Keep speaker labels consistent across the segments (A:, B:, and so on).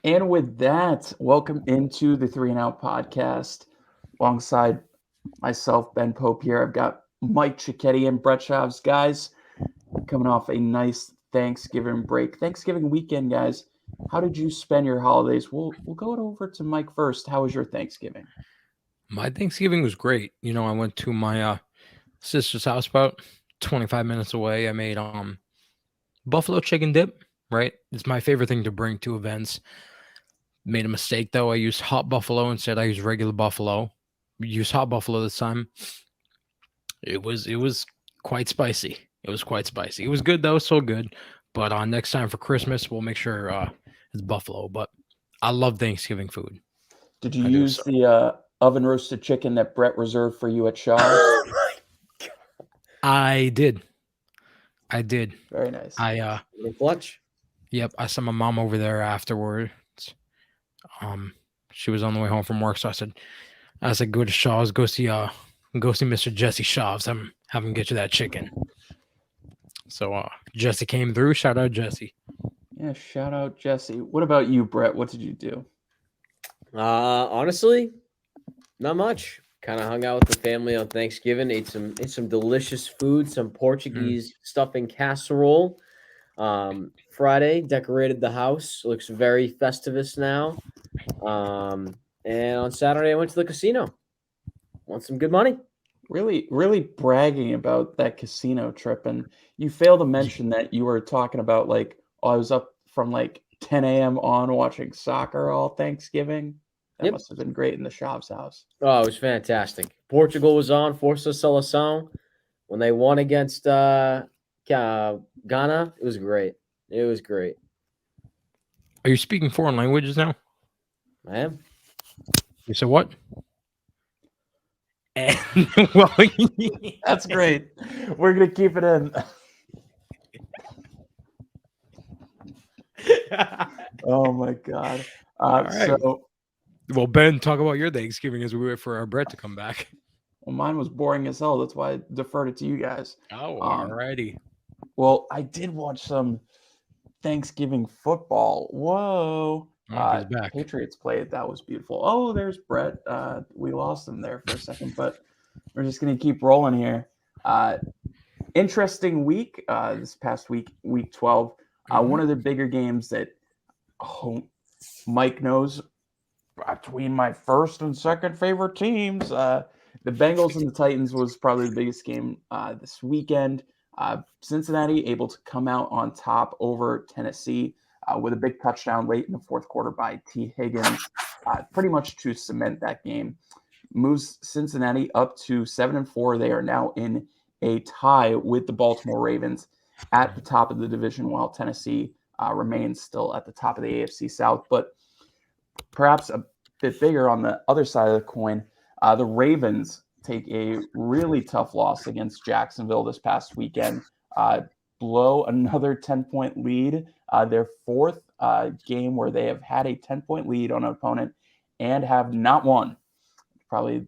A: And with that, welcome into the Three and Out podcast. Alongside myself, Ben Pope here, I've got Mike Cicchetti and Brett Shavs. Guys, coming off a nice Thanksgiving break. Thanksgiving weekend, guys. How did you spend your holidays? We'll go over to Mike first. How was your Thanksgiving?
B: My Thanksgiving was great. I went to my sister's house about 25 minutes away. I made buffalo chicken dip, right? It's my favorite thing to bring to events. Made a mistake though. I used hot buffalo instead. I used regular buffalo. Used hot buffalo this time. It was quite spicy. It was quite spicy. It was good though, so good. But next time for Christmas, we'll make sure it's buffalo. But I love Thanksgiving food.
A: Did you
B: I do
A: use
B: so.
A: the oven roasted chicken that Brett reserved for you at Shaw's?
C: Oh my God.
B: I did. I did.
A: Very nice.
B: I
C: Little clutch.
B: Yep, I saw my mom over there afterwards. Um, she was on the way home from work, so I said, go to Shaw's, go see Mr. Jesse Shaw's, have him get you that chicken. So Jesse came through. Shout out Jesse.
A: Yeah, shout out Jesse. What about you, Brett? What did you do?
C: Honestly, not much. Kind of hung out with the family on Thanksgiving. Ate some delicious food, some Portuguese stuffing casserole. Friday decorated the house. Looks very festivus now. And on Saturday I went to the casino. Won some good money.
A: Really bragging about that casino trip, and you fail to mention that you were talking about like, oh, I was up from like 10 a.m. on watching soccer all Thanksgiving. That
C: Yep.
A: must have been great in the Shav's house.
C: Oh, it was fantastic. Portugal was on Força Seleção when they won against Ghana. It was great. It was great.
B: Are you speaking foreign languages now?
C: I am.
B: You said what? And, well,
A: That's great. We're gonna keep it in. Oh my god.
B: right.
A: So
B: well, Ben, talk about your Thanksgiving as we wait for our Brett to come back.
A: well, mine was boring as hell. That's why I deferred it to you guys.
B: Oh,
A: Um,
B: alrighty.
A: well, I did watch some Thanksgiving football. Whoa.
B: Oh, he's back.
A: Patriots played. That was beautiful. Oh, there's Brett. We lost him there for a second, but we're just going to keep rolling here. Interesting week. This past week, week 12. One of the bigger games that Mike knows between my first and second favorite teams. The Bengals and the Titans was probably the biggest game this weekend. Cincinnati able to come out on top over Tennessee with a big touchdown late in the fourth quarter by T. Higgins, pretty much to cement that game. Moves Cincinnati up to 7-4. They are now in a tie with the Baltimore Ravens at the top of the division, while Tennessee remains still at the top of the AFC South. But perhaps a bit bigger on the other side of the coin, the Ravens take a really tough loss against Jacksonville this past weekend, blow another 10-point lead, their fourth game where they have had a 10-point lead on an opponent and have not won. Probably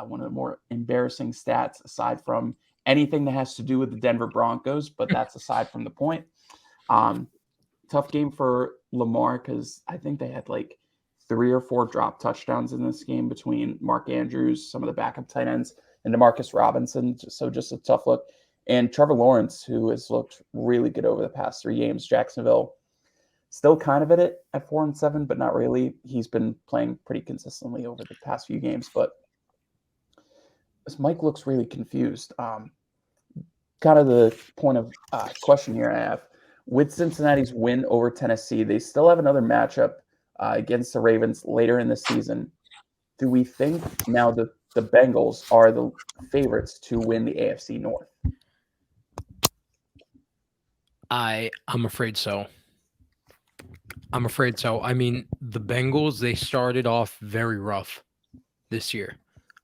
A: one of the more embarrassing stats aside from anything that has to do with the Denver Broncos, but that's aside from the point. Tough game for Lamar because I think they had like 3 or 4 drop touchdowns in this game between Mark Andrews, some of the backup tight ends, and Demarcus Robinson. So just a tough look. And Trevor Lawrence, who has looked really good over the past 3 games. Jacksonville still kind of at it at 4-7, but not really. He's been playing pretty consistently over the past few games. But this Mike looks really confused. Kind of the point of question here I have. With Cincinnati's win over Tennessee, they still have another matchup against the Ravens later in the season. Do we think now that the Bengals are the favorites to win the AFC North?
B: I'm afraid so. I mean, the Bengals, they started off very rough this year.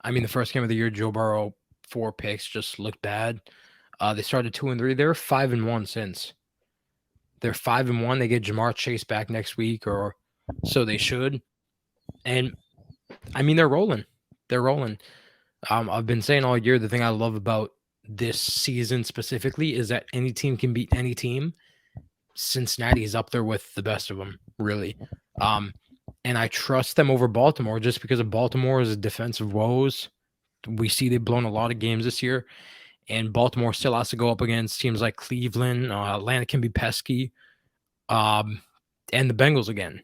B: I mean, the first game of the year, Joe Burrow, 4 picks, just looked bad. They started 2-3. They're 5-1 since. They're 5-1. They get Jamar Chase back next week, or so they should. And I mean, they're rolling. They're rolling. I've been saying all year, the thing I love about this season specifically is that any team can beat any team. Cincinnati is up there with the best of them, really. and I trust them over Baltimore just because of Baltimore's defensive woes. We see they've blown a lot of games this year, and Baltimore still has to go up against teams like Cleveland. Atlanta can be pesky, and the Bengals again.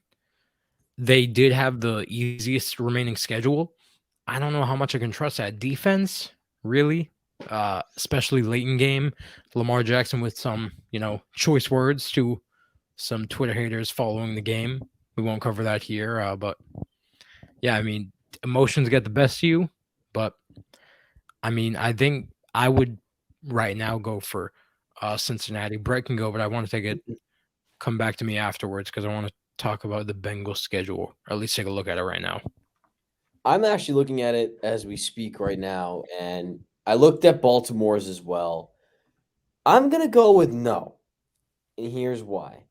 B: They did have the easiest remaining schedule. I don't know how much I can trust that defense, really, especially late in game. Lamar Jackson with some, choice words to some Twitter haters following the game. We won't cover that here, but yeah, I mean, emotions get the best of you, but I mean, I think I would right now go for Cincinnati. Brett can go, but I want to take it. Come back to me afterwards because I want to talk about the Bengals schedule, or at least take a look at it right now.
C: I'm actually looking at it as we speak right now, and I looked at Baltimore's as well. I'm going to go with no, and here's why.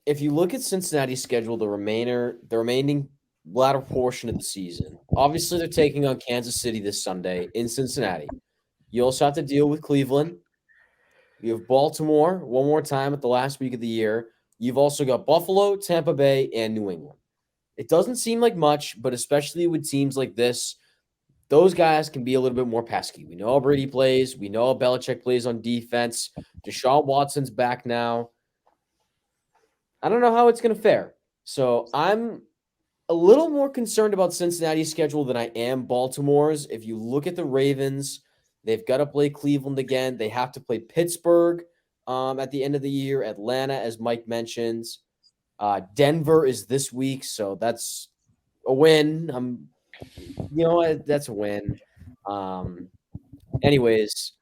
C: If you look at Cincinnati's schedule, the remaining latter portion of the season, obviously they're taking on Kansas City this Sunday in Cincinnati. You also have to deal with Cleveland. You have Baltimore one more time at the last week of the year. You've also got Buffalo, Tampa Bay, and New England. It doesn't seem like much, but especially with teams like this, those guys can be a little bit more pesky. We know how Brady plays. We know how Belichick plays on defense. Deshaun Watson's back now. I don't know how it's going to fare. So I'm a little more concerned about Cincinnati's schedule than I am Baltimore's. If you look at the Ravens, they've got to play Cleveland again. They have to play Pittsburgh at the end of the year. Atlanta, as Mike mentions. Denver is this week, so that's a win. That's a win. Anyways,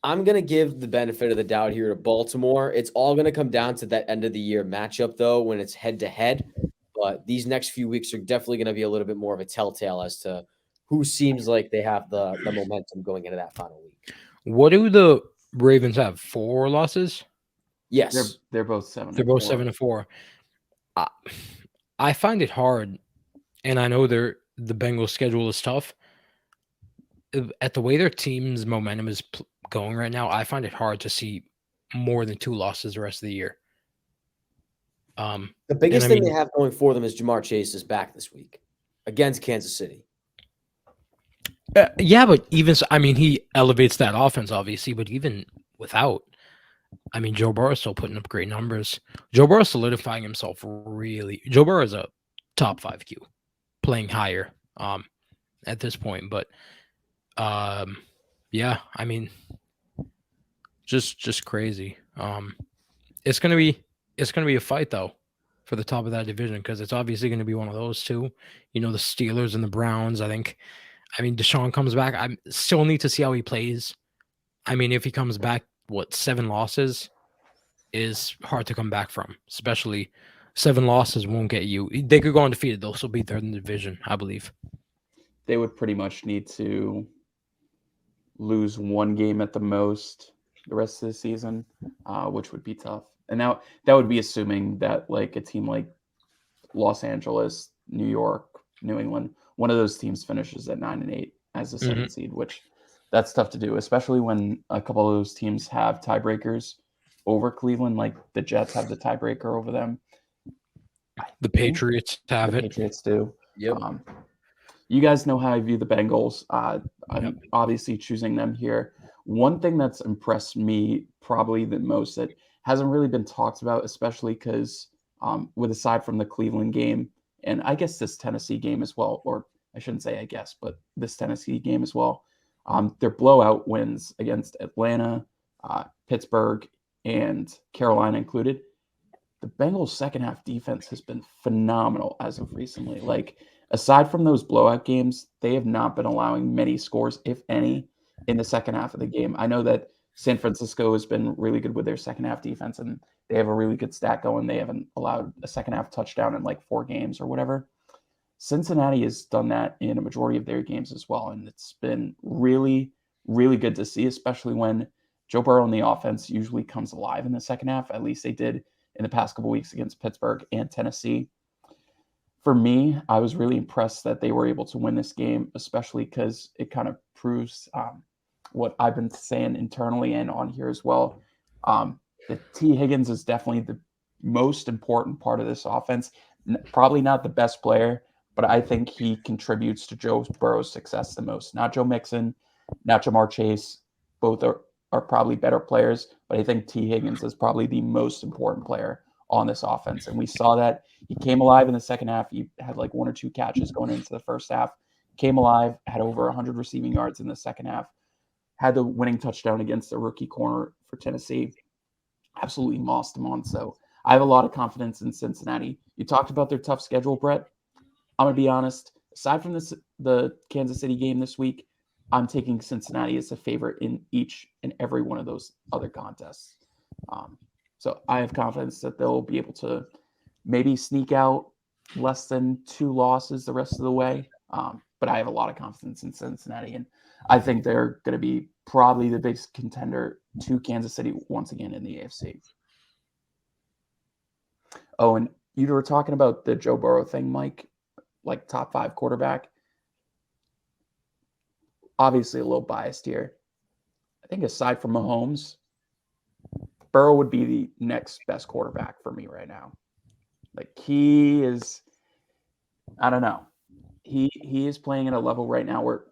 C: I'm going to give the benefit of the doubt here to Baltimore. It's all going to come down to that end of the year matchup, though, when it's head to head. But these next few weeks are definitely going to be a little bit more of a telltale as to who seems like they have the momentum going into that final week.
B: What do the Ravens have? 4 losses?
C: Yes.
A: They're both 7.
B: They're both 7-4. I find it hard, and I know the Bengals schedule is tough. At the way their team's momentum is going right now, I find it hard to see more than 2 losses the rest of the year.
C: The biggest thing they have going for them is Jamar Chase is back this week against Kansas City.
B: Yeah, but even so, he elevates that offense, obviously, but even without, Joe Burrow's still putting up great numbers. Joe Burrow's solidifying himself really. Joe Burrow is a top 5 Q, playing higher at this point. But yeah, just crazy. It's gonna be a fight though for the top of that division because it's obviously going to be one of those two. The Steelers and the Browns. I think. Deshaun comes back. I still need to see how he plays. If he comes back, 7 losses is hard to come back from. Especially 7 losses won't get you. They could go undefeated. They'll still be third in the division, I believe.
A: They would pretty much need to lose 1 game at the most the rest of the season, which would be tough. And now that would be assuming that like a team like Los Angeles, New York, New England, one of those teams finishes at 9-8 as the 7th seed, which that's tough to do, especially when a couple of those teams have tiebreakers over Cleveland. Like the Jets have the tiebreaker over them.
B: The Patriots have it.
A: Patriots do.
C: Yep.
A: You guys know how I view the Bengals. I'm obviously choosing them here. One thing that's impressed me probably the most that hasn't really been talked about, especially because with aside from the Cleveland game, and I guess this Tennessee game as well, or I shouldn't say I guess, but this Tennessee game as well, their blowout wins against Atlanta, Pittsburgh, and Carolina included. The Bengals' second half defense has been phenomenal as of recently. Like, aside from those blowout games, they have not been allowing many scores, if any, in the second half of the game. I know that San Francisco has been really good with their second half defense, and they have a really good stat going. They haven't allowed a second half touchdown in like 4 games or whatever. Cincinnati has done that in a majority of their games as well, and it's been really, really good to see, especially when Joe Burrow and the offense usually comes alive in the second half. At least they did in the past couple weeks against Pittsburgh and Tennessee. For me, I was really impressed that they were able to win this game, especially because it kind of proves what I've been saying internally and on here as well. That T. Higgins is definitely the most important part of this offense. Probably not the best player, but I think he contributes to Joe Burrow's success the most. Not Joe Mixon, not Jamar Chase. Both are probably better players, but I think T. Higgins is probably the most important player on this offense. And we saw that he came alive in the second half. He had like 1 or 2 catches going into the first half, came alive, had over 100 receiving yards in the second half, had the winning touchdown against the rookie corner for Tennessee. Absolutely mossed him on. So I have a lot of confidence in Cincinnati. You talked about their tough schedule, Brett. I'm going to be honest. Aside from the Kansas City game this week, I'm taking Cincinnati as a favorite in each and every one of those other contests. So I have confidence that they'll be able to maybe sneak out less than 2 losses the rest of the way. But I have a lot of confidence in Cincinnati, and I think they're going to be probably the biggest contender to Kansas City once again in the AFC. Oh, and you were talking about the Joe Burrow thing, Mike, like top 5 quarterback. Obviously a little biased here. I think aside from Mahomes, Burrow would be the next best quarterback for me right now. Like he is, I don't know. He is playing at a level right now where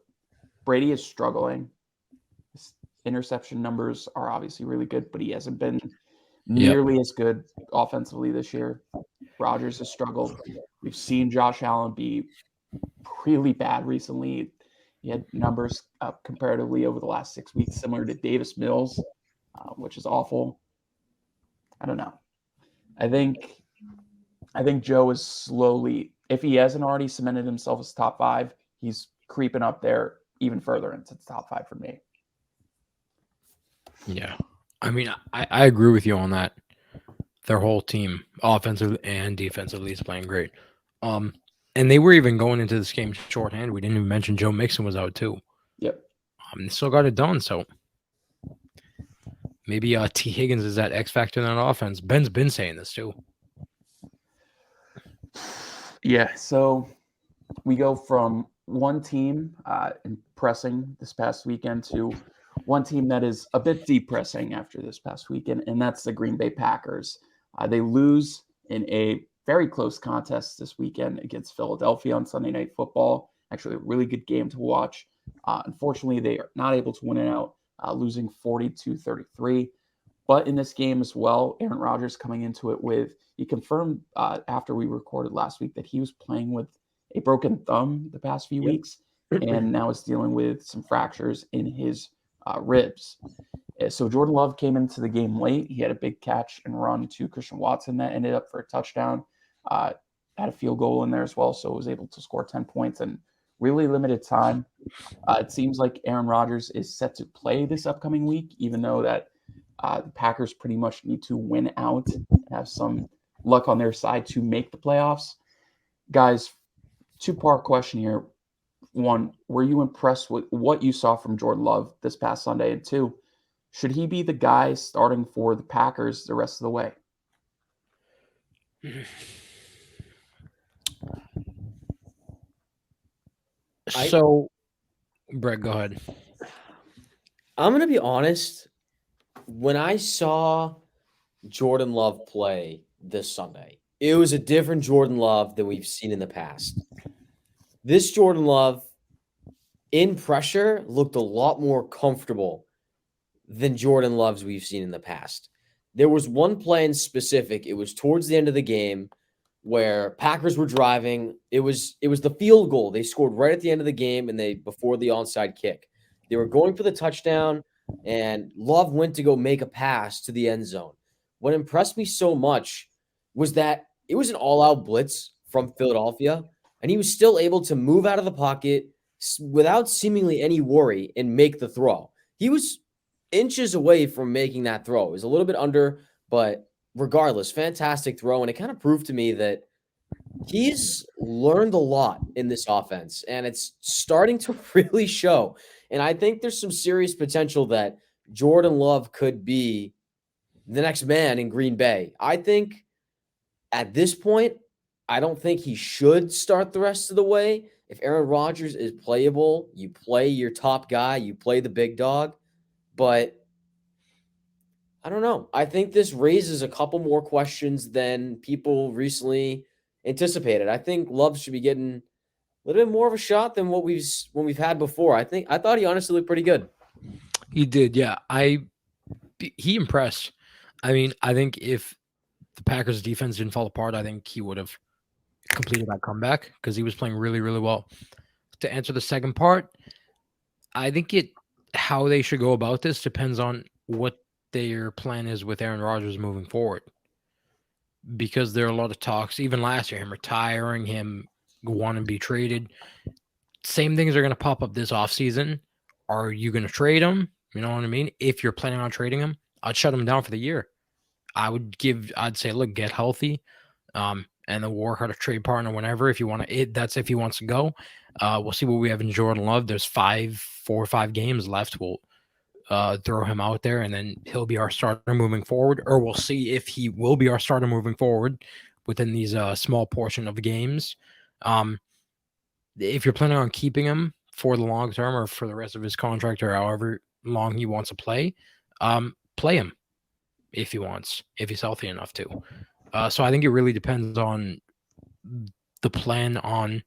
A: Brady is struggling. His interception numbers are obviously really good, but he hasn't been nearly as good offensively this year. Rodgers has struggled. We've seen Josh Allen be really bad recently. He had numbers up comparatively over the last 6 weeks, similar to Davis Mills, which is awful. I don't know. I think Joe is slowly, if he hasn't already cemented himself as top 5, he's creeping up there even further into the top 5 for me.
B: Yeah. I mean, I agree with you on that. Their whole team, offensive and defensively, is playing great. And they were even going into this game shorthand. We didn't even mention Joe Mixon was out too.
A: Yep.
B: They still got it done. So maybe T. Higgins is that X factor in that offense. Ben's been saying this too.
A: Yeah. So we go from one team impressing this past weekend to one team that is a bit depressing after this past weekend, and that's the Green Bay Packers. They lose in a very close contest this weekend against Philadelphia on Sunday Night Football. Actually, a really good game to watch. Unfortunately, they are not able to win it out, losing 42-33. But in this game as well, Aaron Rodgers coming into it he confirmed after we recorded last week that he was playing with a broken thumb the past few weeks, and now is dealing with some fractures in his ribs. So Jordan Love came into the game late. He had a big catch and run to Christian Watson that ended up for a touchdown. Had a field goal in there as well, so was able to score 10 points in really limited time. It seems like Aaron Rodgers is set to play this upcoming week, even though that the Packers pretty much need to win out and have some luck on their side to make the playoffs. Guys, 2-part question here. 1, were you impressed with what you saw from Jordan Love this past Sunday? And 2, should he be the guy starting for the Packers the rest of the way?
B: So, Brett, go ahead.
C: I'm going to be honest. When I saw Jordan Love play this Sunday, it was a different Jordan Love than we've seen in the past. This Jordan Love, in pressure, looked a lot more comfortable than Jordan Loves we've seen in the past. There was one play in specific. It was towards the end of the game where Packers were driving. It was the field goal. They scored right at the end of the game and before the onside kick. They were going for the touchdown, and Love went to go make a pass to the end zone. What impressed me so much was that it was an all-out blitz from Philadelphia, and he was still able to move out of the pocket without seemingly any worry and make the throw. He was inches away from making that throw. It was a little bit under, but regardless, fantastic throw. And it kind of proved to me that he's learned a lot in this offense, and it's starting to really show. And I think there's some serious potential that Jordan Love could be the next man in Green Bay. I think at this point, I don't think he should start the rest of the way. If Aaron Rodgers is playable, you play your top guy, you play the big dog. But I don't know. I think this raises a couple more questions than people recently anticipated. I think Love should be getting a little bit more of a shot than what we've had before. I thought he honestly looked pretty good.
B: He did, yeah. He impressed. I mean, I think if the Packers defense didn't fall apart, I think he would have completed that comeback because he was playing really, really well. To answer the second part, I think how they should go about this depends on what their plan is with Aaron Rodgers moving forward. Because there are a lot of talks, even last year, him retiring, him wanting to be traded. Same things are going to pop up this offseason. Are you going to trade him? You know what I mean? If you're planning on trading him, I'd shut him down for the year. I'd say, look, get healthy, and then work out a trade partner whenever if you want to. That's if he wants to go. We'll see what we have in Jordan Love. There's 4 or 5 games left. We'll throw him out there, and then he'll be our starter moving forward. Or we'll see if he will be our starter moving forward within these small portion of games. If you're planning on keeping him for the long term or for the rest of his contract or however long he wants to play him if he wants, if he's healthy enough to. So I think it really depends on the plan on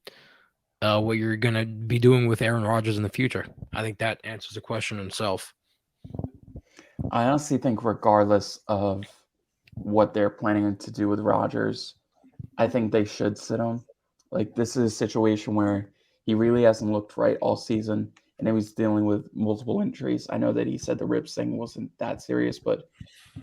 B: what you're going to be doing with Aaron Rodgers in the future. I think that answers the question himself.
A: I honestly think regardless of what they're planning to do with Rodgers, I think they should sit him. Like, this is a situation where he really hasn't looked right all season, and he was dealing with multiple injuries. I know that he said the ribs thing wasn't that serious, but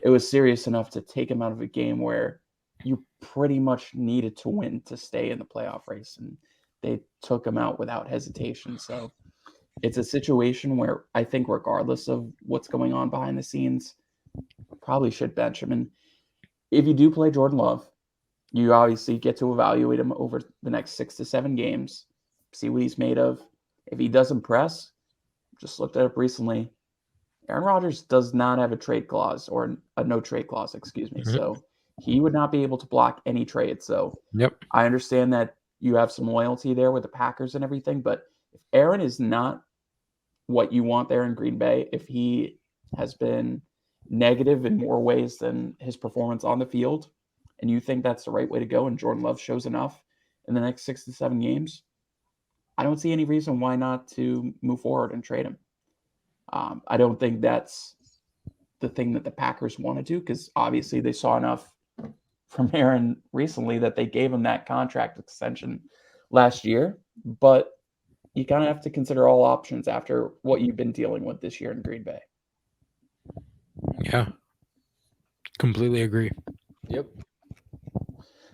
A: it was serious enough to take him out of a game where you pretty much needed to win to stay in the playoff race, and they took him out without hesitation. So it's a situation where I think regardless of what's going on behind the scenes, probably should bench him. And if you do play Jordan Love, you obviously get to evaluate him over the next 6 to 7 games, see what he's made of. If he does impress, just looked it up recently, Aaron Rodgers does not have a trade clause, or a no trade clause, excuse me.
B: Mhm.
A: So he would not be able to block any trade. So
B: Yep.
A: I understand that you have some loyalty there with the Packers and everything, but if Aaron is not what you want there in Green Bay, if he has been negative in more ways than his performance on the field, and you think that's the right way to go, and Jordan Love shows enough in the next 6 to 7 games, I don't see any reason why not to move forward and trade him. I don't think that's the thing that the Packers want to do, because obviously they saw enough from Aaron recently that they gave him that contract extension last year. But you kind of have to consider all options after what you've been dealing with this year in Green Bay.
B: Yeah. Completely agree.
C: Yep.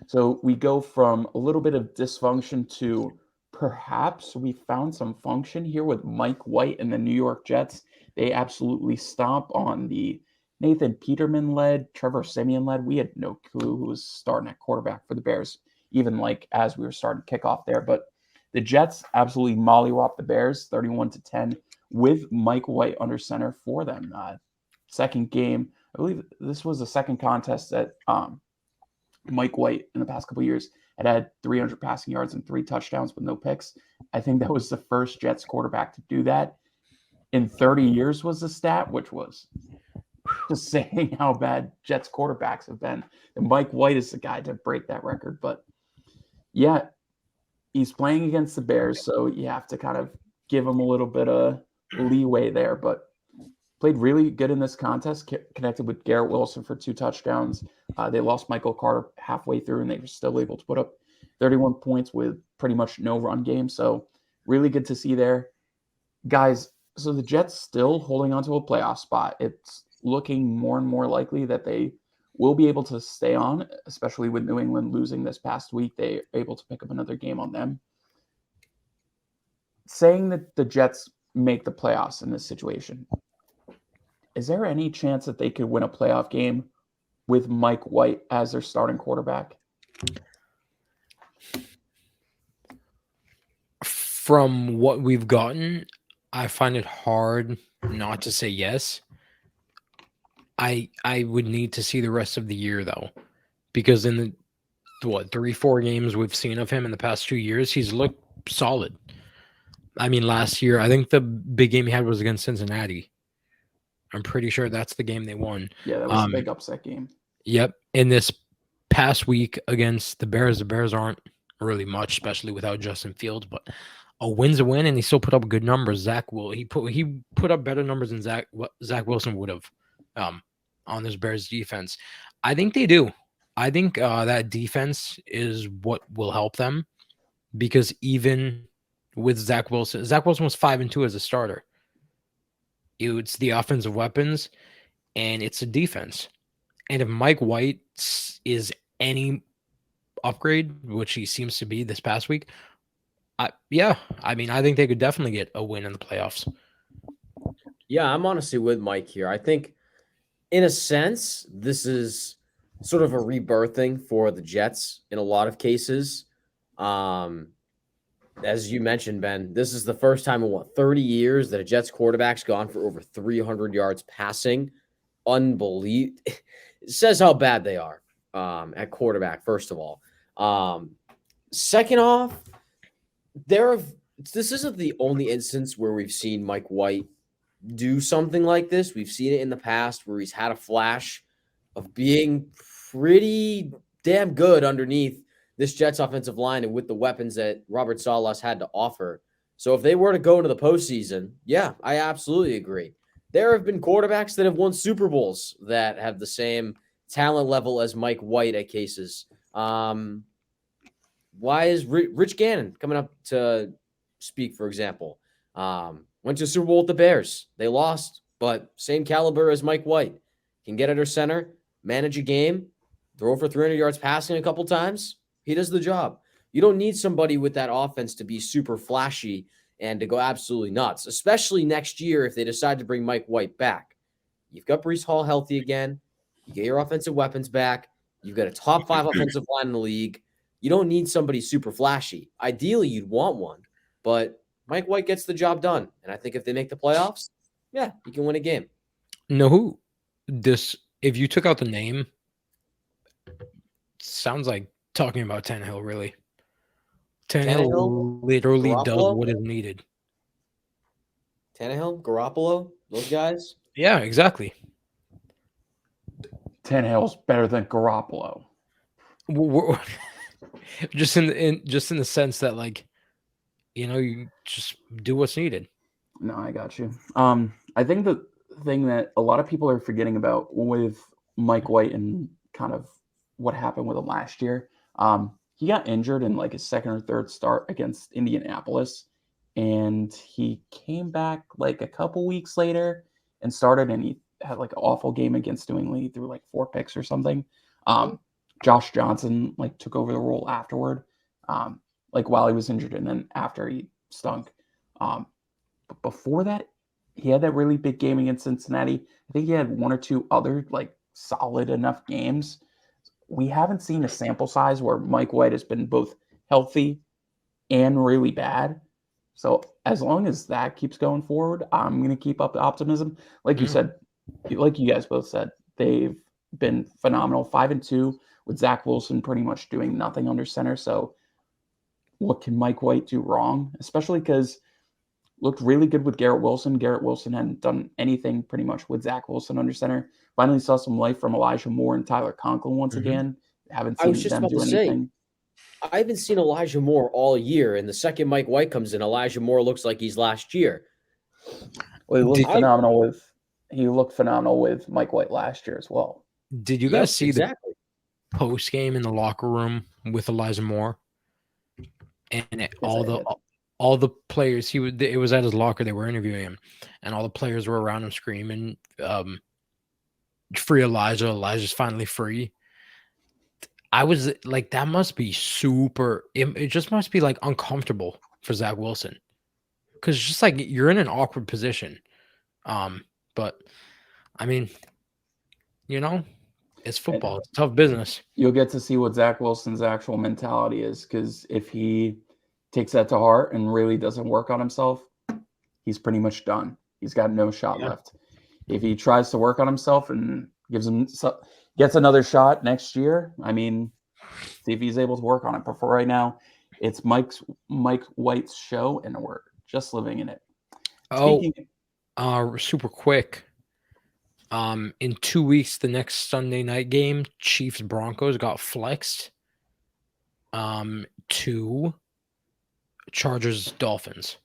A: So we go from a little bit of dysfunction to perhaps we found some function here with Mike White and the New York Jets. They absolutely stomp on the Nathan Peterman-led, Trevor Siemian-led. We had no clue who was starting at quarterback for the Bears, even like as we were starting to kick off there. But the Jets absolutely mollywhopped the Bears 31-10 with Mike White under center for them. Second game, I believe this was the second contest that Mike White in the past couple of years had 300 passing yards and 3 touchdowns with no picks. I think that was the first Jets quarterback to do that in 30 years was the stat, which was just saying how bad Jets quarterbacks have been. And Mike White is the guy to break that record. But yeah, he's playing against the Bears, so you have to kind of give him a little bit of leeway there. But played really good in this contest, connected with Garrett Wilson for 2 touchdowns. They lost Michael Carter halfway through, and they were still able to put up 31 points with pretty much no run game. So really good to see there. Guys, so the Jets still holding on to a playoff spot. It's looking more and more likely that they will be able to stay on, especially with New England losing this past week. They are able to pick up another game on them. Saying that the Jets make the playoffs in this situation, is there any chance that they could win a playoff game with Mike White as their starting quarterback?
B: From what we've gotten, I find it hard not to say yes. I would need to see the rest of the year, though, because in the 3-4 games we've seen of him in the past 2 years, he's looked solid. I mean, last year, I think the big game he had was against Cincinnati. I'm pretty sure that's the game they won.
A: Yeah, that was a big upset game.
B: Yep. In this past week against the Bears aren't really much, especially without Justin Fields, but a win's a win, and he still put up good numbers. He put up better numbers than Zach Wilson would have on this Bears defense. I think they do. I think that defense is what will help them, because even with Zach Wilson was 5-2 as a starter. It's the offensive weapons and it's a defense. And if Mike White is any upgrade, which he seems to be this past week, I think they could definitely get a win in the playoffs.
C: Yeah, I'm honestly with Mike here. I think, in a sense, this is sort of a rebirthing for the Jets in a lot of cases. As you mentioned, Ben, this is the first time in 30 years that a Jets quarterback's gone for over 300 yards passing. Unbelievable. It says how bad they are at quarterback, first of all. Second off, this isn't the only instance where we've seen Mike White do something like this. We've seen it in the past where he's had a flash of being pretty damn good underneath this Jets offensive line and with the weapons that Robert Saleh had to offer. So if they were to go into the postseason, yeah, I absolutely agree. There have been quarterbacks that have won Super Bowls that have the same talent level as Mike White at cases. Why is Rich Gannon coming up to speak, for example? Went to Super Bowl with the Bears. They lost, but same caliber as Mike White. Can get under center, manage a game, throw for 300 yards passing a couple times. He does the job. You don't need somebody with that offense to be super flashy and to go absolutely nuts, especially next year if they decide to bring Mike White back. You've got Breece Hall healthy again. You get your offensive weapons back. You've got a top 5 offensive line in the league. You don't need somebody super flashy. Ideally, you'd want one, but Mike White gets the job done. And I think if they make the playoffs, yeah, you can win a game.
B: No, if you took out the name, sounds like talking about Tannehill, really. Tannehill literally
C: Garoppolo?
B: does what is needed.
C: Tannehill, Garoppolo, those guys?
B: Yeah, exactly.
A: Tannehill's better than Garoppolo.
B: Just in the sense that, like, you just do what's needed.
A: No, I got you. I think the thing that a lot of people are forgetting about with Mike White and kind of what happened with him last year, he got injured in like his second or third start against Indianapolis, and he came back like a couple weeks later and started, and he had like an awful game against New England. He threw like 4 picks or something. Josh Johnson like took over the role afterward, like while he was injured, and then after he stunk. But before that, he had that really big game against Cincinnati. I think he had 1 or 2 other like solid enough games. We haven't seen a sample size where Mike White has been both healthy and really bad. So as long as that keeps going forward, I'm going to keep up the optimism. Like you said, like you guys both said, they've been phenomenal. 5-2 with Zach Wilson pretty much doing nothing under center. So what can Mike White do wrong? Especially because looked really good with Garrett Wilson. Garrett Wilson hadn't done anything pretty much with Zach Wilson under center. Finally saw some life from Elijah Moore and Tyler Conklin once again. Haven't seen them do anything.
C: I haven't seen Elijah Moore all year, and the second Mike White comes in, Elijah Moore looks like he's last year.
A: Well, he looked phenomenal with Mike White last year as well.
B: Did you guys see the post game in the locker room with Elijah Moore? And all the players, it was at his locker, they were interviewing him, and all the players were around him screaming, free Elijah. Elijah's finally free. I was like, that must be super. It just must be like uncomfortable for Zach Wilson, because it's just like you're in an awkward position. But I mean, it's football. It's tough business.
A: You'll get to see what Zach Wilson's actual mentality is, because if he takes that to heart and really doesn't work on himself, he's pretty much done. He's got no shot left. If he tries to work on himself and gets another shot next year, I mean, see if he's able to work on it. But for right now, it's Mike White's show, and we're just living in it.
B: Super quick. In 2 weeks, the next Sunday night game, Chiefs Broncos got flexed to Chargers Dolphins.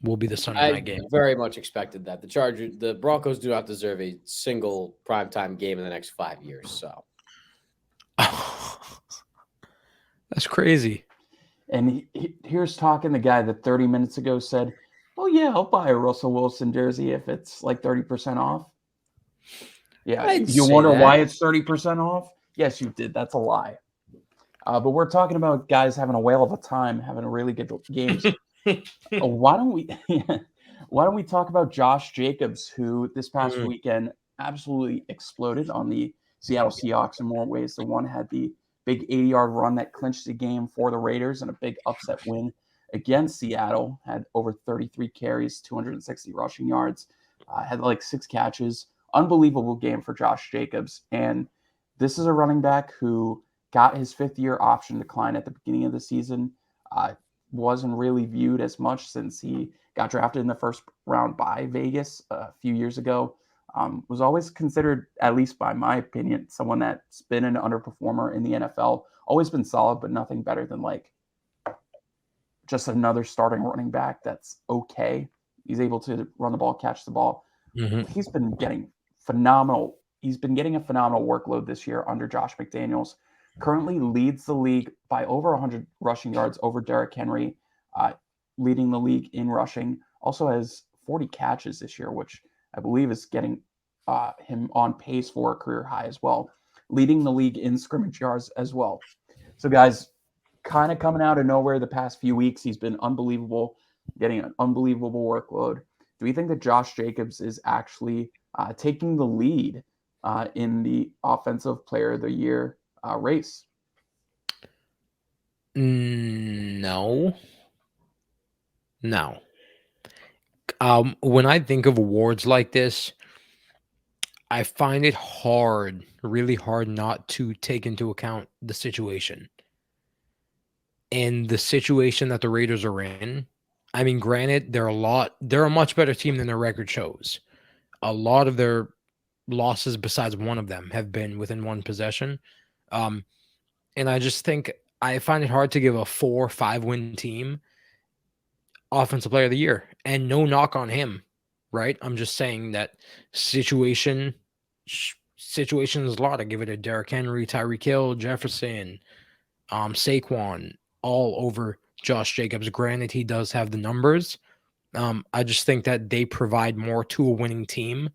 B: Will be the Sunday night
C: I
B: game.
C: very much expected that. The Broncos do not deserve a single primetime game in the next 5 years. So
B: That's crazy.
A: And here's talking the guy that 30 minutes ago said, "Oh yeah, I'll buy a Russell Wilson jersey if it's like 30% off." Yeah,
C: I'd
A: you
C: say
A: wonder
C: that.
A: why it's 30% off? Yes, you did. That's a lie. But we're talking about guys having a whale of a time, having a really good games. Why don't we? Why don't we talk about Josh Jacobs, who this past weekend absolutely exploded on the Seattle Seahawks in more ways than one. Had the big 80-yard run that clinched the game for the Raiders and a big upset win against Seattle. Had over 33 carries, 260 rushing yards, had like 6 catches. Unbelievable game for Josh Jacobs. And this is a running back who got his 5th-year option decline at the beginning of the season. Wasn't really viewed as much since he got drafted in the first round by Vegas a few years ago. Was always considered, at least by my opinion, someone that's been an underperformer in the NFL. Always been solid, but nothing better than like just another starting running back that's okay. He's able to run the ball, catch the ball. He's been getting phenomenal. He's been getting a phenomenal workload this year under Josh McDaniels. Currently leads the league by over 100 rushing yards over Derrick Henry, leading the league in rushing. Also has 40 catches this year, which I believe is getting him on pace for a career high as well. Leading the league in scrimmage yards as well. So, guys, kind of coming out of nowhere the past few weeks, he's been unbelievable, getting an unbelievable workload. Do we think that Josh Jacobs is actually taking the lead in the Offensive Player of the Year race?
B: No. When I think of awards like this, I find it hard, really hard, not to take into account the situation. And the situation that the Raiders are in, I mean, granted, they're a much better team than their record shows. A lot of their losses, besides one of them, have been within one possession. And I just think I find it hard to give a 4-5 win team Offensive Player of the Year, and no knock on him, right? I'm just saying that situation is a lot. I give it to Derrick Henry, Tyreek Hill, Jefferson, Saquon, all over Josh Jacobs. Granted, he does have the numbers. I just think that they provide more to a winning team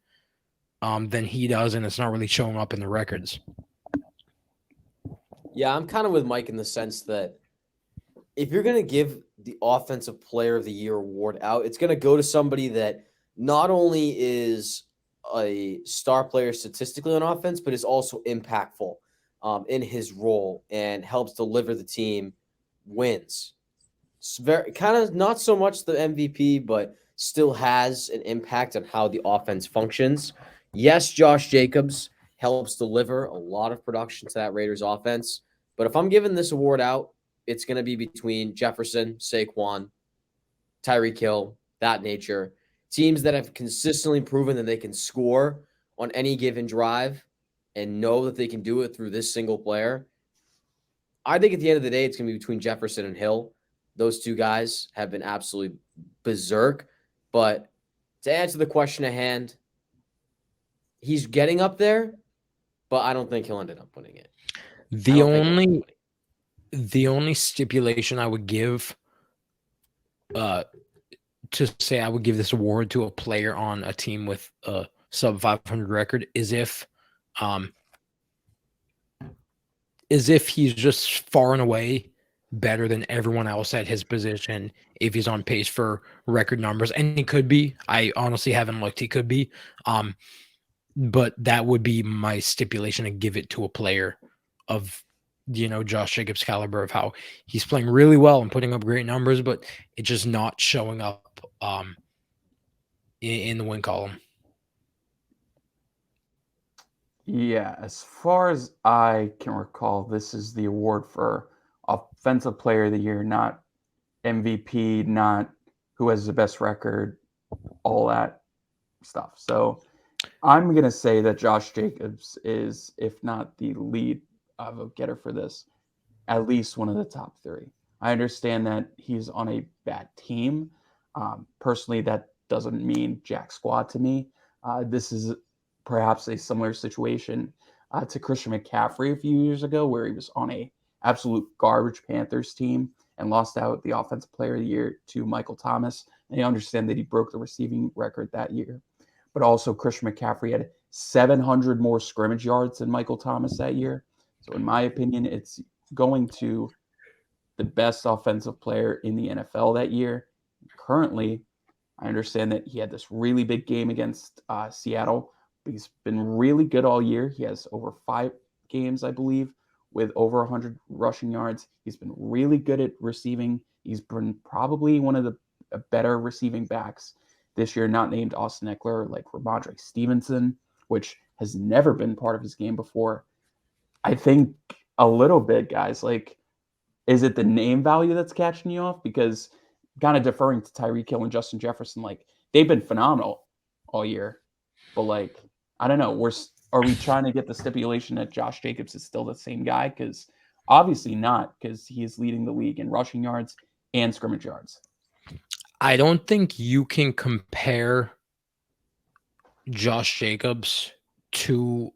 B: than he does, and it's not really showing up in the records.
C: Yeah, I'm kind of with Mike in the sense that if you're going to give the Offensive Player of the Year award out, it's going to go to somebody that not only is a star player statistically on offense, but is also impactful in his role and helps deliver the team wins. It's very kind of not so much the MVP, but still has an impact on how the offense functions. Yes, Josh Jacobs helps deliver a lot of production to that Raiders offense. But if I'm giving this award out, it's going to be between Jefferson, Saquon, Tyreek Hill, that nature. Teams that have consistently proven that they can score on any given drive and know that they can do it through this single player. I think at the end of the day, it's going to be between Jefferson and Hill. Those two guys have been absolutely berserk. But to answer the question at hand, he's getting up there, but I don't think he'll end up winning it.
B: The only stipulation I would give to say I would give this award to a player on a team with a sub 500 record is if he's just far and away better than everyone else at his position, if he's on pace for record numbers, and he could be. I honestly haven't looked. He could be. But that would be my stipulation to give it to a player of, Josh Jacobs' caliber, of how he's playing really well and putting up great numbers, but it's just not showing up in the win column.
A: Yeah, as far as I can recall, this is the award for Offensive Player of the Year, not MVP, not who has the best record, all that stuff. So I'm going to say that Josh Jacobs is, if not the lead vote getter for this, at least one of the top three. I understand that he's on a bad team. Personally, that doesn't mean jack squat to me. This is perhaps a similar situation to Christian McCaffrey a few years ago, where he was on a absolute garbage Panthers team and lost out the Offensive Player of the Year to Michael Thomas. And I understand that he broke the receiving record that year, but also Christian McCaffrey had 700 more scrimmage yards than Michael Thomas that year. So, in my opinion, it's going to the best offensive player in the NFL that year. Currently, I understand that he had this really big game against Seattle, but he's been really good all year. He has over 5 games, I believe, with over 100 rushing yards. He's been really good at receiving. He's been probably one of the better receiving backs this year, not named Austin Eckler, like Ramondre Stevenson, which has never been part of his game before. I think a little bit, guys, like, is it the name value that's catching you off? Because kind of deferring to Tyreek Hill and Justin Jefferson, like, they've been phenomenal all year. But, like, I don't know. Are we trying to get the stipulation that Josh Jacobs is still the same guy? Because obviously not, because he is leading the league in rushing yards and scrimmage yards.
B: I don't think you can compare Josh Jacobs to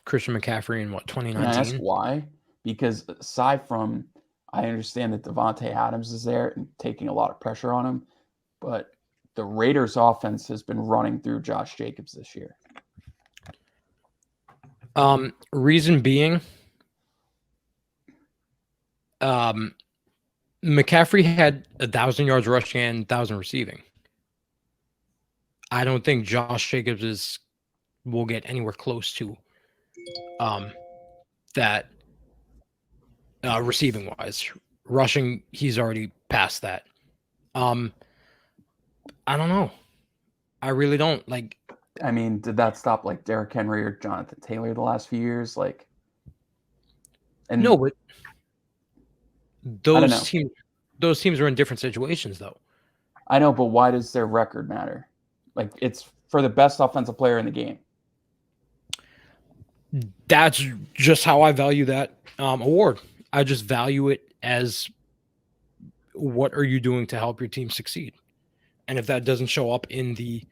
B: Christian McCaffrey in 2019?
A: And that's why. Because aside from, I understand that Devontae Adams is there and taking a lot of pressure on him, but the Raiders' offense has been running through Josh Jacobs this year.
B: Reason being, McCaffrey had 1,000 yards rushing and 1,000 receiving. I don't think Josh Jacobs will get anywhere close to that receiving wise. Rushing, he's already past that. I don't know. I really don't. Like,
A: I mean, did that stop like Derrick Henry or Jonathan Taylor the last few years? Like, and
B: no, but
A: don't know.
B: those teams are in different situations, though.
A: I know, but why does their record matter? Like, it's for the best offensive player in the game.
B: That's just how I value that award. I just value it as, what are you doing to help your team succeed? And if that doesn't show up in the,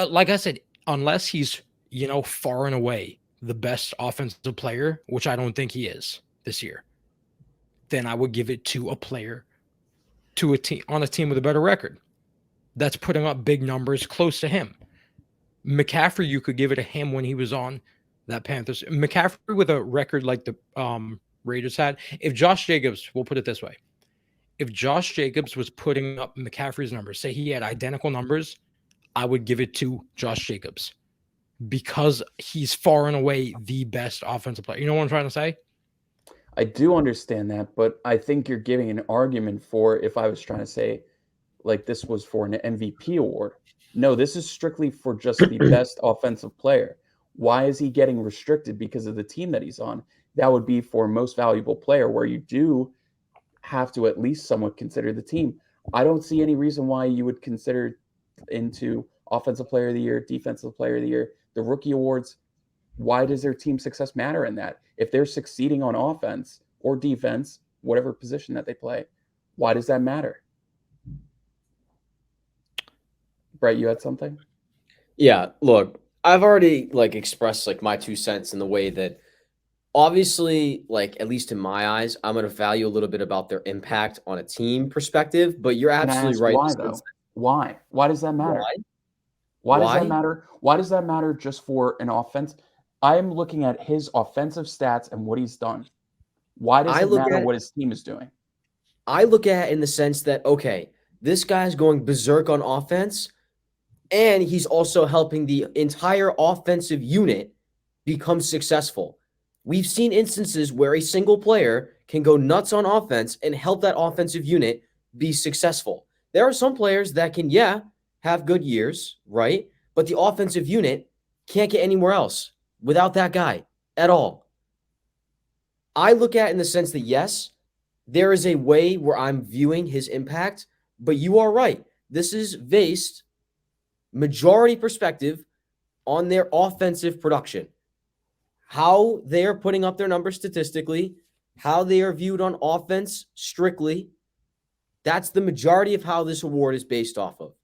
B: like I said, unless he's, far and away the best offensive player, which I don't think he is this year, then I would give it to a player, to a team, on a team with a better record that's putting up big numbers close to him. McCaffrey, you could give it to him when he was on that Panthers. McCaffrey with a record like the Raiders had. If Josh Jacobs, we'll put it this way, if Josh Jacobs was putting up McCaffrey's numbers, say he had identical numbers, I would give it to Josh Jacobs because he's far and away the best offensive player. You know what I'm trying to say?
A: I do understand that, but I think you're giving an argument for, if I was trying to say, like, this was for an MVP award. No, this is strictly for just the best offensive player. Why is he getting restricted because of the team that he's on? That would be for most valuable player, where you do have to at least somewhat consider the team. I don't see any reason why you would consider into offensive player of the year, defensive player of the year, the rookie awards. Why does their team success matter in that? If they're succeeding on offense or defense, whatever position that they play, why does that matter? Brett, you had something?
C: Yeah, look, I've already expressed my 2 cents in the way that, obviously, at least in my eyes, I'm going to value a little bit about their impact on a team perspective, but you're absolutely right.
A: Why though? Why? Why does that matter?
C: Why
A: does that matter? Why does that matter just for an offense? I'm looking at his offensive stats and what he's done. Why does it matter what his team is doing?
C: I look at it in the sense that, okay, this guy's going berserk on offense, and he's also helping the entire offensive unit become successful. We've seen instances where a single player can go nuts on offense and help that offensive unit be successful. There are some players that can, have good years, right? But the offensive unit can't get anywhere else without that guy at all. I look at it in the sense that, yes, there is a way where I'm viewing his impact, but you are right. This is based majority perspective on their offensive production, how they are putting up their numbers statistically, how they are viewed on offense strictly. That's the majority of how this award is based off of.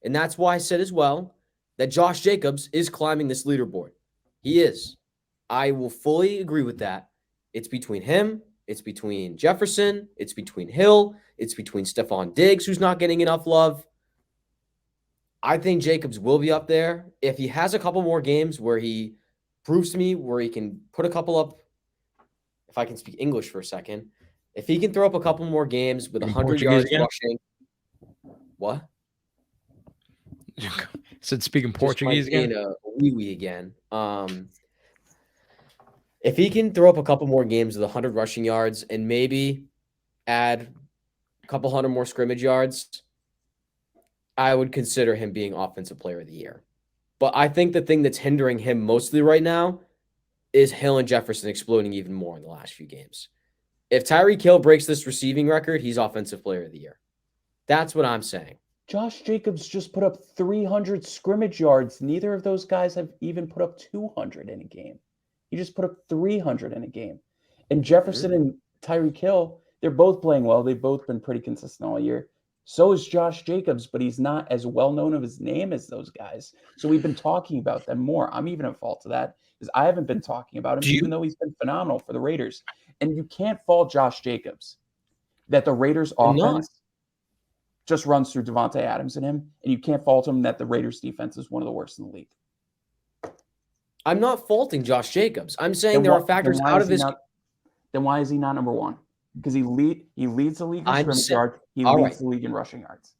C: And that's why I said as well that Josh Jacobs is climbing this leaderboard. He is. I will fully agree with that. It's between him, it's between Jefferson, it's between Hill, it's between Stephon Diggs, who's not getting enough love. I think Jacobs will be up there. If he has a couple more games where he proves to me where he can put a couple up, if I can speak English for a second, if he can throw up a couple more games with 100 yards rushing. What?
B: Said speaking Portuguese again?
C: A wee again. If he can throw up a couple more games with 100 rushing yards and maybe add a couple hundred more scrimmage yards, I would consider him being Offensive Player of the Year. But I think the thing that's hindering him mostly right now is Hill and Jefferson exploding even more in the last few games. If Tyreek Hill breaks this receiving record, he's Offensive Player of the Year. That's what I'm saying.
A: Josh Jacobs just put up 300 scrimmage yards. Neither of those guys have even put up 200 in a game. He just put up 300 in a game. And Jefferson and Tyreek Hill, they're both playing well. They've both been pretty consistent all year. So is Josh Jacobs, but he's not as well known of his name as those guys. So we've been talking about them more. I'm even at fault to that because I haven't been talking about him, even though he's been phenomenal for the Raiders. And you can't fault Josh Jacobs that the Raiders offense just runs through Devontae Adams and him, and you can't fault him that the Raiders defense is one of the worst in the league.
C: I'm not faulting Josh Jacobs. I'm saying there are factors out of his.
A: Then why is he not number one? Because he leads the league in scrimmage yards. He leads the league in rushing yards.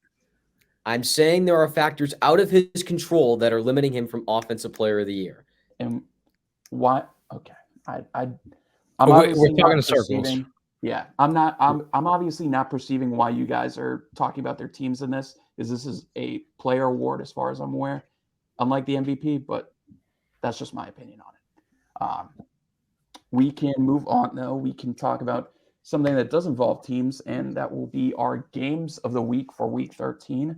C: I'm saying there are factors out of his control that are limiting him from Offensive Player of the Year.
A: And why? Okay, I'm
B: we're talking in circles.
A: Yeah, I'm obviously not perceiving why you guys are talking about their teams in this, because this is a player award as far as I'm aware, unlike the MVP, but that's just my opinion on it. We can move on, though. We can talk about something that does involve teams, and that will be our games of the week for Week 13.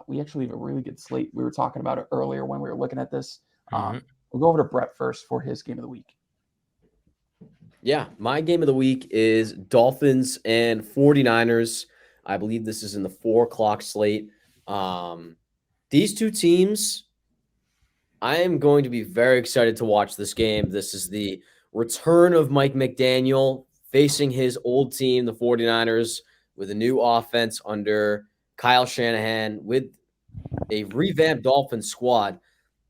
A: We actually have a really good slate. We were talking about it earlier when we were looking at this. We'll go over to Brett first for his game of the week.
C: Yeah, my game of the week is Dolphins and 49ers. I believe this is in the 4:00 slate. These two teams, I am going to be very excited to watch this game. This is the return of Mike McDaniel facing his old team, the 49ers, with a new offense under Kyle Shanahan with a revamped Dolphins squad.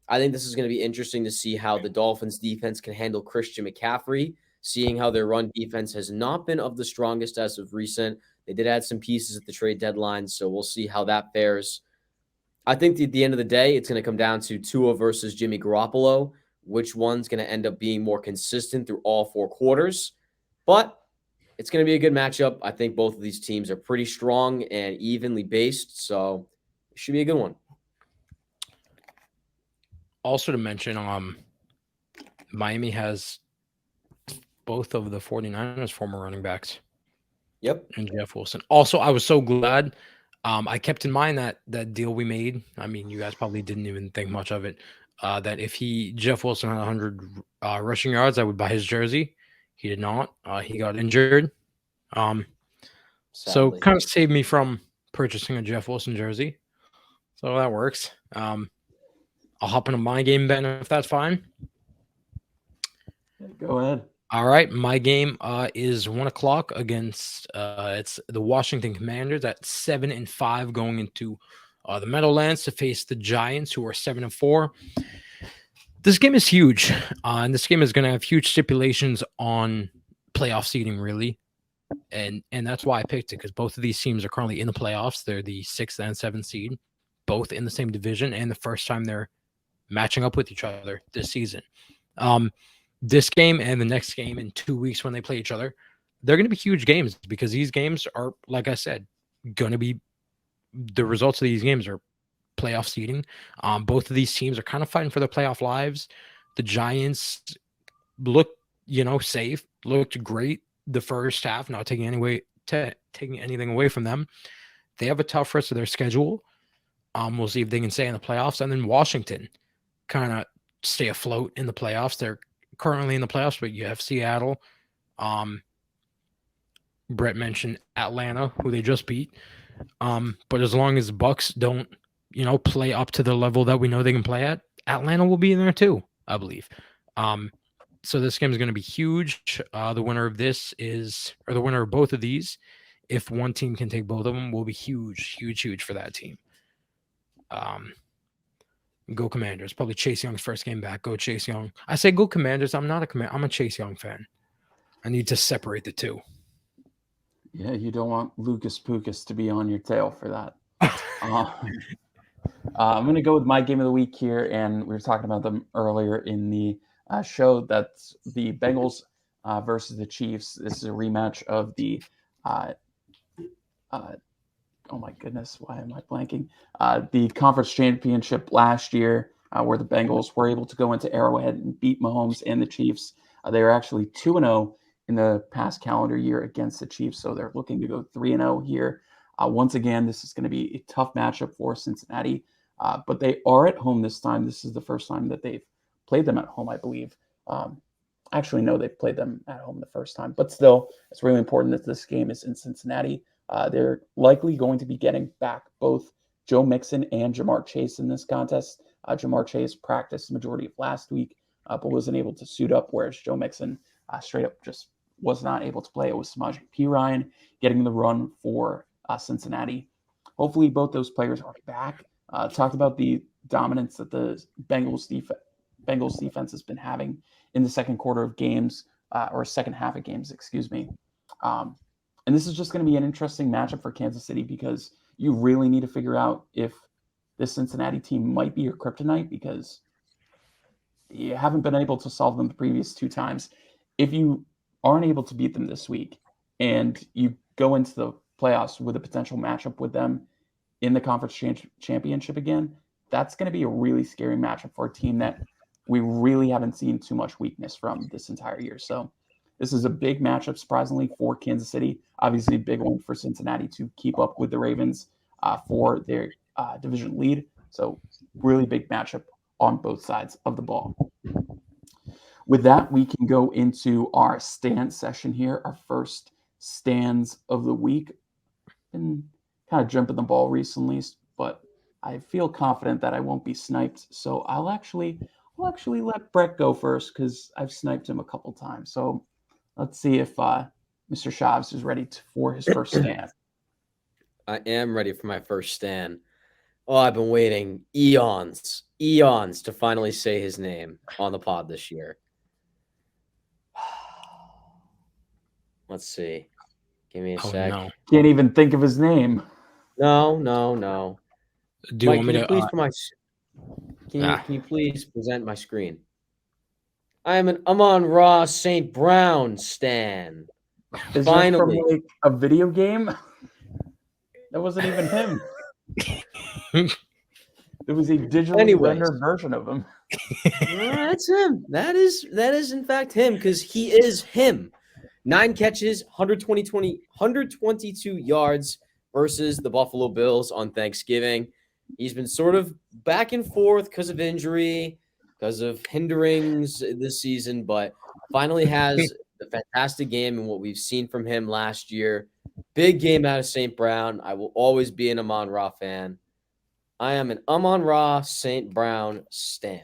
C: I think this is going to be interesting to see how the Dolphins defense can handle Christian McCaffrey, seeing how their run defense has not been of the strongest as of recent. They did add some pieces at the trade deadline, so we'll see how that fares. I think at the end of the day, it's going to come down to Tua versus Jimmy Garoppolo, which one's going to end up being more consistent through all 4 quarters. But it's going to be a good matchup. I think both of these teams are pretty strong and evenly based, so it should be a good one.
B: Also to mention, Miami has both of the 49ers former running backs.
C: Yep.
B: And Jeff Wilson. Also, I was so glad. I kept in mind that deal we made. I mean, you guys probably didn't even think much of it. That if Jeff Wilson had 100 rushing yards, I would buy his jersey. He did not. He got injured. So kind of saved me from purchasing a Jeff Wilson jersey. So that works. I'll hop into my game, Ben, if that's fine.
A: Go ahead.
B: All right, my game is 1:00 against it's the Washington Commanders at 7-5 going into the Meadowlands to face the Giants, who are 7-4. This game is huge, and this game is going to have huge stipulations on playoff seeding, really, and that's why I picked it, because both of these teams are currently in the playoffs. They're the 6th and 7th seed, both in the same division, and the first time they're matching up with each other this season. This game and the next game in 2 weeks when they play each other, they're going to be huge games, because these games are, like I said, going to be the results of these games are playoff seeding. Both of these teams are kind of fighting for their playoff lives. The Giants looked, safe, looked great the first half, not taking anything away from them. They have a tough rest of their schedule. We'll see if they can stay in the playoffs. And then Washington kind of stay afloat in the playoffs. They're currently in the playoffs, but you have Seattle. Brett mentioned Atlanta, who they just beat. But as long as the Bucks don't, play up to the level that we know they can play at, Atlanta will be in there too, I believe. So this game is going to be huge. The winner of this or the winner of both of these, if one team can take both of them, will be huge, huge, huge for that team. Go Commanders. Probably Chase Young's first game back. Go Chase Young. I say go Commanders. I'm a Chase Young fan. I need to separate the two.
A: Yeah, you don't want Lucas Pukas to be on your tail for that. I'm going to go with my game of the week here, and we were talking about them earlier in the show. That's the Bengals versus the Chiefs. This is a rematch of the oh my goodness, why am I blanking? The conference championship last year, where the Bengals were able to go into Arrowhead and beat Mahomes and the Chiefs. They were actually 2-0 in the past calendar year against the Chiefs, so they're looking to go 3-0 here. Once again, this is going to be a tough matchup for Cincinnati, but they are at home this time. This is the first time that they've played them at home, I believe. Actually, no, they played them at home the first time, but still, it's really important that this game is in Cincinnati. They're likely going to be getting back both Joe Mixon and Jamar Chase in this contest. Jamar Chase practiced the majority of last week, but wasn't able to suit up, whereas Joe Mixon straight up just was not able to play. It was Samaje Perine getting the run for Cincinnati. Hopefully, both those players are back. Talked about the dominance that the Bengals defense has been having in the second quarter of games, or second half of games, excuse me. And this is just going to be an interesting matchup for Kansas City because you really need to figure out if this Cincinnati team might be your kryptonite because you haven't been able to solve them the previous two times. If you aren't able to beat them this week and you go into the playoffs with a potential matchup with them in the conference championship again, that's going to be a really scary matchup for a team that we really haven't seen too much weakness from this entire year. So this is a big matchup, surprisingly, for Kansas City. Obviously, a big one for Cincinnati to keep up with the Ravens for their division lead. So really big matchup on both sides of the ball. With that, we can go into our stand session here, our first stands of the week. Been kind of jumping the ball recently, but I feel confident that I won't be sniped. So I'll actually let Brett go first because I've sniped him a couple times. So let's see if Mr. Shavs is ready for his first stand.
C: I am ready for my first stand. Oh, I've been waiting eons to finally say his name on the pod this year. Let's see. Give me a sec.
B: No.
A: Can't even think of his name.
C: No.
B: Do you
C: Mike,
B: want me to
C: please can you please present my screen? I am an Amon-Ra St. Brown stan.
A: Is that from like a video game? That wasn't even him. It was a digitally rendered version of him.
C: That's him. That is in fact him because he is him. 9 catches, 122 yards versus the Buffalo Bills on Thanksgiving. He's been sort of back and forth because of injury, because of hinderings this season, but finally has a fantastic game in what we've seen from him last year. Big game out of St. Brown. I will always be an Amon-Ra fan. I am an Amon-Ra St. Brown stan.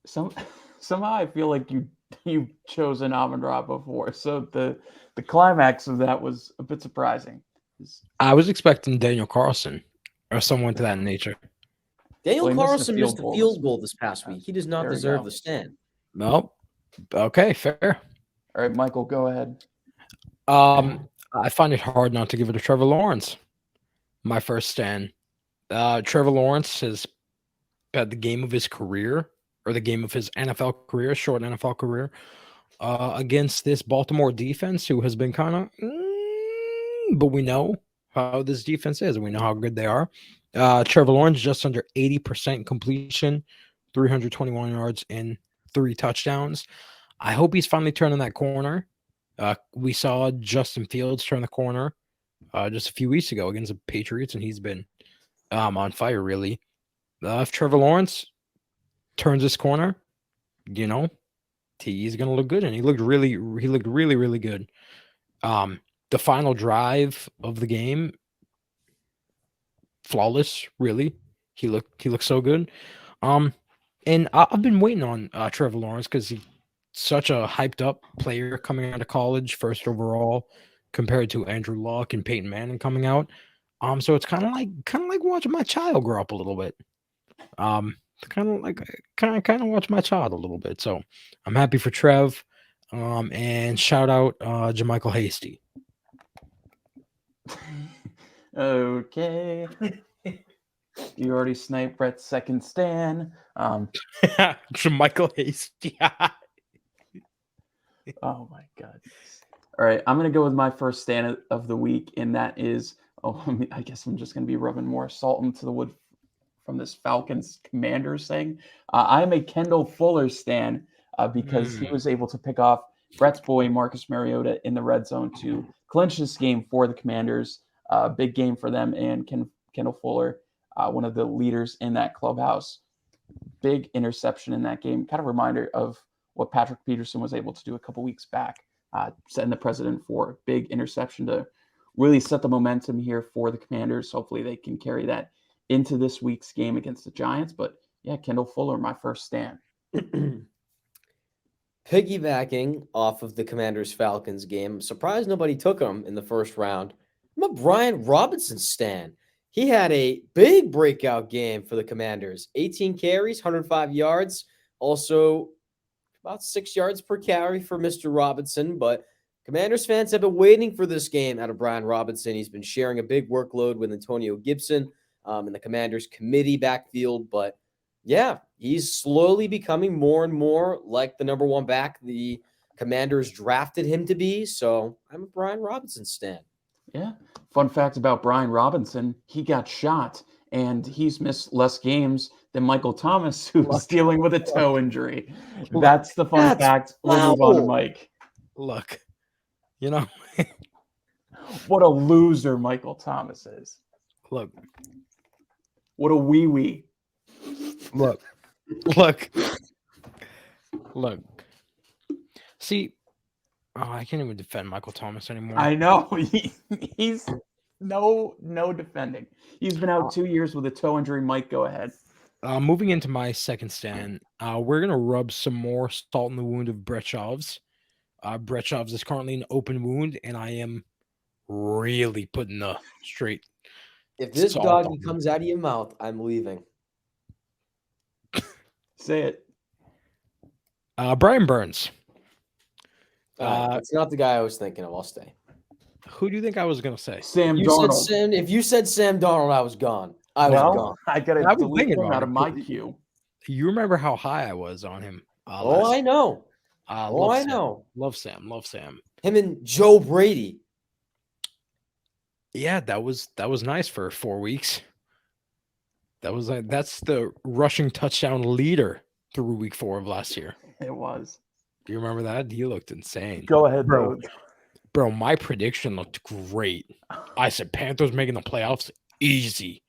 A: Somehow I feel like you've chosen Amon-Ra before, so the climax of that was a bit surprising.
B: I was expecting Daniel Carlson or someone to that nature.
C: Daniel Carlson missed a field goal this past week. He does not deserve the stand.
B: No. Okay, fair.
A: All right, Michael, go ahead.
B: I find it hard not to give it to Trevor Lawrence. My first stand. Trevor Lawrence has had the game of his career, or the game of his NFL career, short NFL career, against this Baltimore defense, who has been kind of, but we know how this defense is, and we know how good they are. Trevor Lawrence just under 80% completion, 321 yards and 3 touchdowns. I hope he's finally turning that corner. We saw Justin Fields turn the corner just a few weeks ago against the Patriots, and he's been on fire really. If Trevor Lawrence turns this corner, you know, he's gonna look good, and he looked really, really good. The final drive of the game, flawless, really. He looked so good. And I've been waiting on Trevor Lawrence because he's such a hyped up player coming out of college, first overall, compared to Andrew Luck and Peyton Manning coming out. So it's kind of like watching my child grow up a little bit. Kind of watch my child a little bit. So I'm happy for Trev. And shout out Jermichael Hasty.
A: Okay. You already sniped Brett's second stand.
B: Jermichael Hasty.
A: Oh my god. All right, I'm gonna go with my first stand of the week, and that is, I guess I'm just gonna be rubbing more salt into the wood from this Falcons Commanders thing. I'm a Kendall Fuller stan because he was able to pick off Brett's boy Marcus Mariota in the red zone to clinch this game for the Commanders. Big game for them, and Kendall Fuller, one of the leaders in that clubhouse. Big interception in that game. Kind of reminder of what Patrick Peterson was able to do a couple weeks back, setting the precedent for a big interception to really set the momentum here for the Commanders. Hopefully they can carry that into this week's game against the Giants. But yeah, Kendall Fuller, my first stand.
C: Piggybacking off of the Commanders-Falcons game, I'm surprised nobody took him in the first round. I'm a Brian Robinson stan. He had a big breakout game for the Commanders. 18 carries, 105 yards. Also, about 6 yards per carry for Mr. Robinson. But Commanders fans have been waiting for this game out of Brian Robinson. He's been sharing a big workload with Antonio Gibson in the Commanders committee backfield. But yeah, he's slowly becoming more and more like the number one back the Commanders drafted him to be. So I'm a Brian Robinson stan.
A: Yeah. Fun fact about Brian Robinson, he got shot and he's missed less games than Michael Thomas, who's dealing with a toe injury. That's the fun fact. We'll move on to Mike.
B: Look, you know,
A: what a loser Michael Thomas is.
B: Look.
A: What a wee-wee.
B: Look. See, I can't even defend Michael Thomas anymore.
A: I know. He's no defending. He's been out 2 years with a toe injury. Mike, go ahead.
B: Moving into my second stand, we're going to rub some more salt in the wound of Brett Shovs. Brett Shovs is currently an open wound, and I am really putting the straight.
C: If this doggy comes out of your mouth, I'm leaving.
A: Say it.
B: Brian Burns.
C: It's not the guy I was thinking of. I'll stay.
B: Who do you think I was going to say?
A: Sam Darnold.
C: If you said Sam Darnold, I was gone. I was gone.
A: I got to delete him out of my queue.
B: You remember how high I was on him.
C: I know.
B: I
C: know.
B: Love Sam.
C: Him and Joe Brady.
B: Yeah, that was nice for 4 weeks. That's the rushing touchdown leader through week 4 of last year.
A: It was.
B: Do you remember that? He looked insane.
A: Go ahead,
B: bro. Bro, my prediction looked great. I said Panthers making the playoffs easy.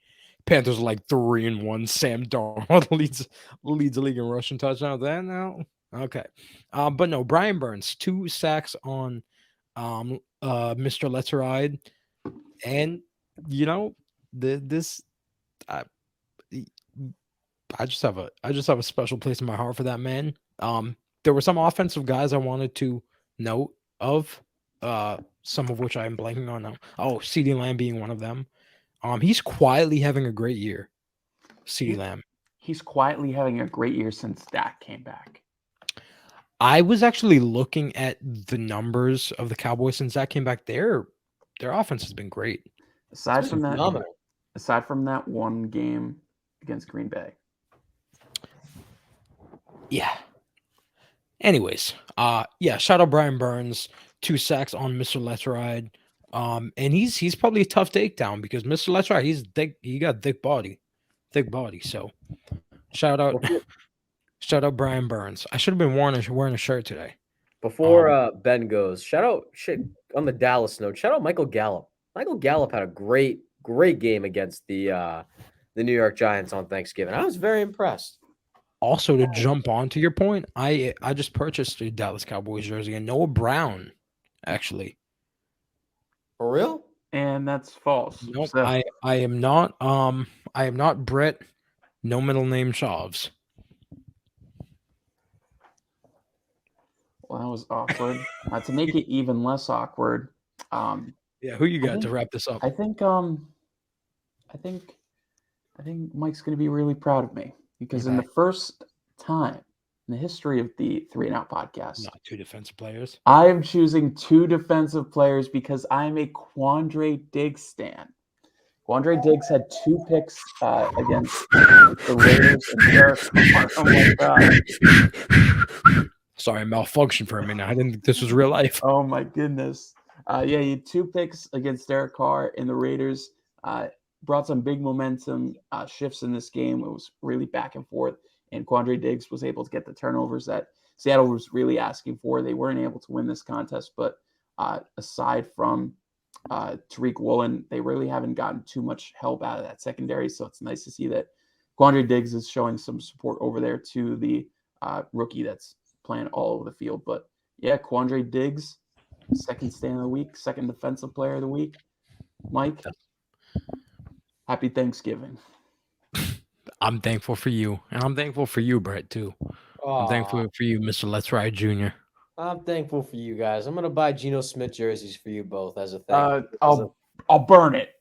B: Panthers are like 3-1. Sam Darnold leads the league in rushing touchdowns. Then now, okay, but no, Brian Burns 2 sacks on Mr. Let's Ride, and you know I just have a special place in my heart for that man. There were some offensive guys I wanted to note of, some of which I am blanking on now. Oh, CeeDee Lamb being one of them. He's quietly having a great year. CeeDee Lamb.
A: He's quietly having a great year since Dak came back.
B: I was actually looking at the numbers of the Cowboys since Dak came back. Their offense has been great.
A: Aside from that one game against Green Bay.
B: Yeah. Anyways, shout out Brian Burns, 2 sacks on Mr. Let's Ride. And he's probably a tough takedown because Mr. Let's Ride, he's thick, he got thick body. So shout out Brian Burns. I should have been wearing a shirt today.
C: Before Ben goes, shout out on the Dallas note, shout out Michael Gallup. Michael Gallup had a great game against the New York Giants on Thanksgiving. I was very impressed.
B: Also, to jump on to your point, I just purchased a Dallas Cowboys jersey and Noah Brown, actually.
C: For real?
A: And that's false.
B: Nope,
A: So,
B: I am not Brett, no middle name Shavs.
A: well, that was awkward. To make it even less awkward,
B: Yeah, who you
A: I
B: got to
A: think-
B: wrap this up?
A: I think Mike's going to be really proud of me because in the
B: Okay.
A: first time in the history of the 3 and Out podcast,
B: Not two defensive players.
A: I am choosing 2 defensive players because I am a Quandre Diggs stan. Quandre Diggs had 2 picks against the Raiders and Derek Carr. Oh my god!
B: Sorry, I malfunctioned for a minute. I didn't think this was real life.
A: Oh my goodness! Yeah, he had 2 picks against Derek Carr and the Raiders. Brought some big momentum shifts in this game. It was really back and forth, and Quandre Diggs was able to get the turnovers that Seattle was really asking for. They weren't able to win this contest, but aside from Tariq Woolen, they really haven't gotten too much help out of that secondary. So it's nice to see that Quandre Diggs is showing some support over there to the rookie that's playing all over the field. But yeah, Quandre Diggs, second stand of the week, second defensive player of the week. Mike, happy Thanksgiving.
B: I'm thankful for you, and I'm thankful for you, Brett, too. I'm thankful for you, Mr. Let's Ride Jr.
C: I'm thankful for you guys. I'm gonna buy Geno Smith jerseys for you both as a thank.
A: I'll burn it.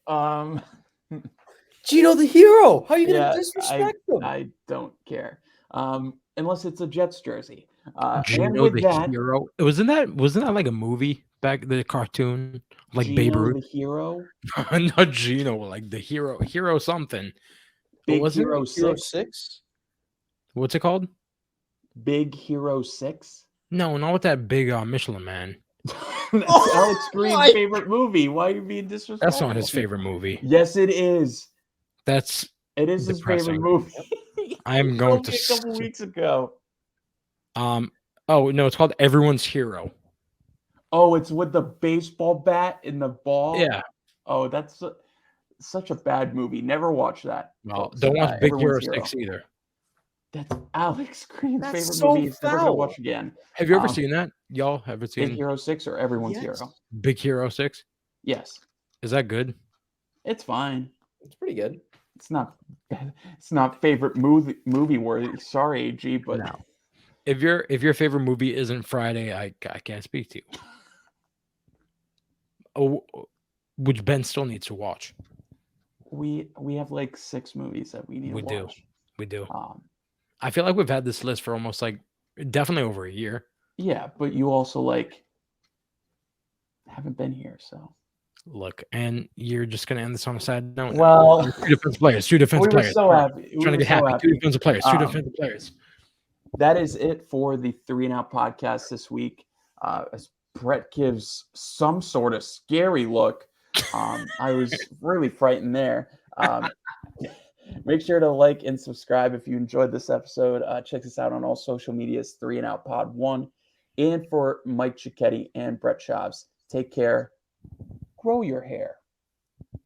C: Geno the hero. How are you gonna
A: Yeah,
C: disrespect him?
A: I don't care. Unless it's a Jets jersey. And
B: Gino
A: with
B: the
A: that,
B: hero. Wasn't that like a movie back the cartoon? Like Babe
A: Gino
B: Ruth?
A: the hero,
B: Not Gino, like the hero something. What
A: Big
B: was it?
A: Hero
C: Hero
A: 6,
C: 6?
B: What's it called?
A: Big Hero 6.
B: No, not with that big Michelin man.
A: That's Alex Green's
C: my-
A: favorite movie. Why are you being disrespectful?
B: That's not his favorite movie.
A: Yes, it is.
B: That's
A: It is his favorite
B: Depressing.
A: movie.
B: I'm
A: He
B: going
A: told
B: to
A: me a couple weeks ago.
B: Oh no, it's called Everyone's Hero.
A: Oh, it's with the baseball bat in the ball.
B: Yeah.
A: Oh, that's such a bad movie. Never watch that.
B: Well,
A: folks.
B: don't watch Big Hero
A: Everyone's
B: 6 either.
A: That's Alex Green's
C: That's
A: favorite
C: so
A: movie. He's never gonna
C: foul.
A: watch again.
B: Have you ever seen that? Y'all ever
A: Big
B: seen
A: Hero 6 or Everyone's
C: Yes.
A: Hero?
B: Big Hero 6?
A: Yes,
B: Is that good?
A: it's fine.
C: It's pretty good.
A: It's not favorite movie worthy. Sorry, AG, but
B: No. If your favorite movie isn't Friday, I can't speak to you. Oh, which Ben still needs to watch.
A: we have like 6 movies that we need
B: We
A: to
B: do.
A: watch.
B: We do.
A: Um,
B: I feel like we've had this list for almost like definitely over a year.
A: yeah, but you also like haven't been here, so
B: Look, and you're just gonna end this on a sad note.
A: well,
B: Two defensive players. Two defensive
A: we were
B: players.
A: so happy. We
B: Trying to
A: were
B: get
A: so
B: happy. Two defensive players. Two defensive players.
A: That is it for the 3 and Out podcast this week. As Brett gives some sort of scary look, I was really frightened there. Make sure to like and subscribe if you enjoyed this episode. Check us out on all social medias, 3 and Out Pod 1. And for Mike Cicchetti and Brett Schaubs, take care. Grow your hair.